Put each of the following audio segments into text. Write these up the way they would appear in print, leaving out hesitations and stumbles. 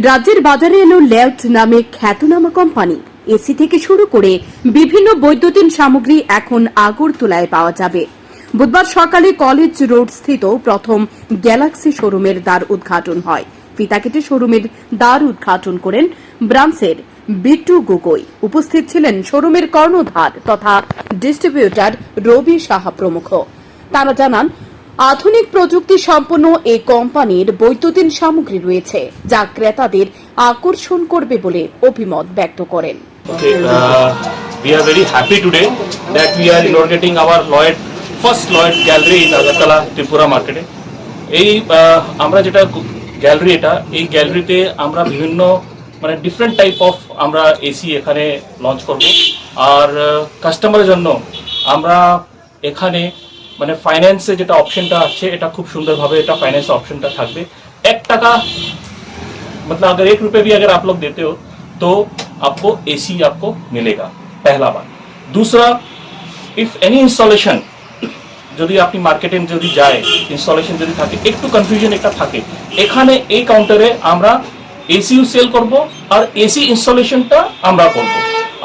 রাজ্যের বাজারে এলো লেউথ নামে খ্যাতনামা কোম্পানি। এসি থেকে শুরু করে বিভিন্ন বৈদ্যুতিন সামগ্রী এখন আগরতলায় পাওয়া যাবে। বুধবার সকালে কলেজ রোড স্থিত প্রথম গ্যালাক্সি শোরুমের দ্বার উদ্ঘাটন হয়। ফিতা কেটে শোরুমের দ্বার উদ্ঘাটন করেন ব্রাঞ্চের বিট্টু গগৈ। উপস্থিত ছিলেন শোরুমের কর্ণধার তথা ডিস্ট্রিবিউটর রবি সাহা প্রমুখ। তারা জানান, আধুনিক প্রযুক্তি সম্পন্ন এই কোম্পানির বৈদ্যুতিন সামগ্রী রয়েছে যা ক্রেতাদের আকর্ষণ করবে বলে অভিমত ব্যক্ত করেন। We are very happy today that we are inaugurating our first Lloyd Gallery in Agartala, Tripura market. এই আমরা যেটা গ্যালারি, এই গ্যালারিতে আমরা বিভিন্ন মানে ডিফারেন্ট টাইপ অফ আমরা এসি এখানে লঞ্চ করব। আর কাস্টমারের জন্য আমরা এখানে মানে ফাইন্যান্সে যেটা অপশনটা আছে এটা খুব সুন্দরভাবে এটা फाइनेंस ऑप्शनটা থাকবে। 1 টাকা मतलब अगर 1 रुपये भी अगर आप लोग देते हो तो आपको एसी आपको मिलेगा, पहला बात। दूसरा, इफ एनी इंस्टॉलेशन যদি আপনি মার্কেটে যদি যায় ইনস্টলেশন যদি থাকে একটু কনফিউশন একটা থাকে, এখানে এই কাউন্টারে আমরা এসিও সেল করব আর এসি ইনস্টলেশনটা আমরা করব।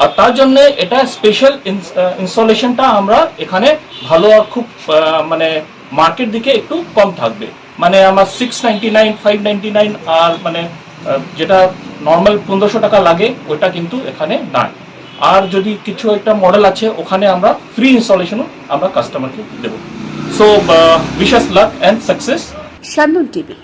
আর তার জন্য এটা স্পেশাল ইনস্টলেশনটা আমরা এখানে ভালো আর খুব মানে মার্কেট দিকে একটু কম থাকবে। মানে আমার 699 599 আর মানে যেটা নর্মাল 1500 টাকা লাগে ওটা কিন্তু এখানে নাই। আর যদি কিছু একটা মডেল আছে ওখানে আমরা ফ্রি ইনস্টলেশনও আমরা কাস্টমারকে দেব। So wish us luck and success. শান্তন টিভি।